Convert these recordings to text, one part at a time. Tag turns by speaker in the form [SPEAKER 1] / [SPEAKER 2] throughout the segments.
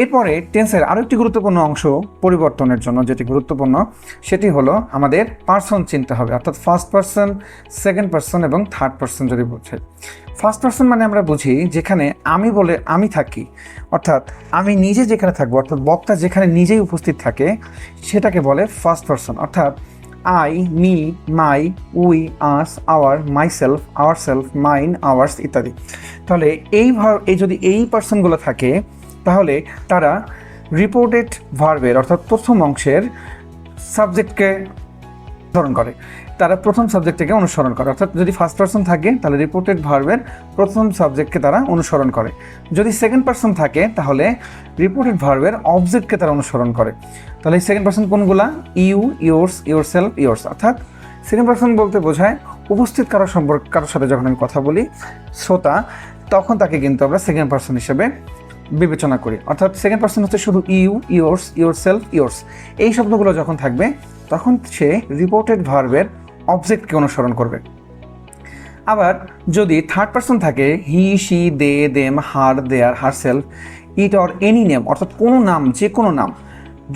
[SPEAKER 1] এরপরে টেন্সের আরও একটি গুরুত্বপূর্ণ অংশ পরিবর্তনের জন্য যেটি গুরুত্বপূর্ণ সেটি হলো আমাদের পার্সন চিনতে হবে, অর্থাৎ ফার্স্ট পার্সন, সেকেন্ড পার্সন এবং থার্ড পার্সন যদি বোঝায়। ফার্স্ট পার্সন মানে আমরা বুঝি যেখানে আমি বলে আমি থাকি, অর্থাৎ আমি নিজে যেখানে থাকবো, অর্থাৎ বক্তা যেখানে নিজেই উপস্থিত থাকে সেটাকে বলে ফার্স্ট পার্সন, অর্থাৎ I, me, my, we, us, our, myself, ourselves, mine, ours ইত্যাদি। তাহলে যদি এই পার্সনগুলো থাকে তাহলে তারা রিপোর্টেড ভার্বের অর্থাৎ প্রথম অংশের সাবজেক্টকে অনুসরণ করে, তারা প্রথম সাবজেক্টকে অনুসরণ করে। অর্থাৎ যদি ফার্স্ট পার্সন থাকে তাহলে রিপোর্টেড ভার্বের প্রথম সাবজেক্টকে তারা অনুসরণ করে। যদি সেকেন্ড পার্সন থাকে তাহলে রিপোর্টেড ভার্বের অবজেক্টকে তারা অনুসরণ করে। তাহলে এই সেকেন্ড পার্সন কোনগুলা? You, yours, yourself, yours. অর্থাৎ সেকেন্ড পার্সন বলতে বোঝায় উপস্থিত কারোর সাথে যখন আমি কথা বলি, শ্রোতা, তখন তাকে কিন্তু আমরা সেকেন্ড পার্সন হিসেবে বিবেচনা করি। অর্থাৎ সেকেন্ড পার্সন হচ্ছে শুধু ইউ, ইয়োর্স, ইয়োরসেলফ, ইয়োর্স, এই শব্দগুলো যখন থাকবে তখন সে রিপোর্টেড ভার্বের অবজেক্টকে অনুসরণ করবে। আবার যদি থার্ড পার্সন থাকে, he, she, they, them, her, their, herself, it or any name, অর্থাৎ কোনো নাম, যে কোনো নাম,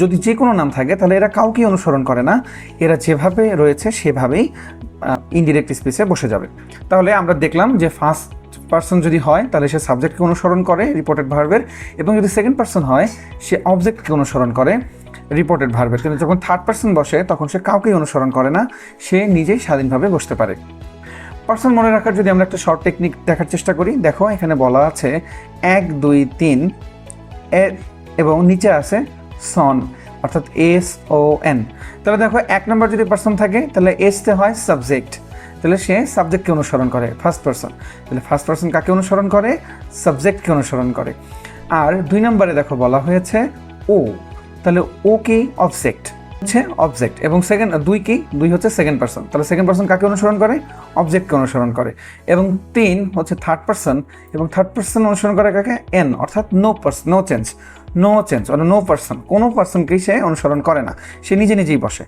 [SPEAKER 1] যদি যে কোনো নাম থাকে তাহলে এরা কাউকে অনুসরণ করে না, এরা যেভাবে রয়েছে সেভাবেই ইনডিরেক্ট স্পিচে বসে যাবে। তাহলে আমরা দেখলাম যে ফার্স্ট পার্সন যদি হয় তাহলে সে সাবজেক্টকে অনুসরণ করে রিপোর্টেড ভার্বের, এবং যদি সেকেন্ড পার্সন হয় সে অবজেক্টকে অনুসরণ করে রিপোর্টেড ভার্বের। কিন্তু যখন থার্ড পার্সন বসে তখন সে কাউকেই অনুসরণ করে না, সে নিজেই স্বাধীনভাবে বসতে পারে। পার্সন মনে রাখার যদি আমরা একটা শর্ট টেকনিক দেখার চেষ্টা করি, দেখো এখানে বলা আছে 1, 2, 3 এবং নিচে আছে সন, অর্থাৎ SON। তাহলে দেখো 1 নম্বর যদি পার্সন থাকে তাহলে এসতে হয় সাবজেক্ট, তাহলে সে সাবজেক্টকে অনুসরণ করে ফার্স্ট পার্সন। তাহলে ফার্স্ট পার্সন কাকে অনুসরণ করে? সাবজেক্টকে অনুসরণ করে। আর 2 নম্বরে দেখো বলা হয়েছে ও, তাহলে ও কি? অবজেক্ট, হচ্ছে অবজেক্ট। এবং দুই কি? 2 হচ্ছে সেকেন্ড পার্সন, তাহলে সেকেন্ড পার্সন কাকে অনুসরণ করে? অবজেক্টকে অনুসরণ করে। এবং 3 হচ্ছে থার্ড পার্সন, এবং থার্ড পার্সন অনুসরণ করে কাকে? এন, অর্থাৎ নো চেঞ্জ, নো পার্সন, কোনো পার্সনকেই সে অনুসরণ করে না, সে নিজেই বসে।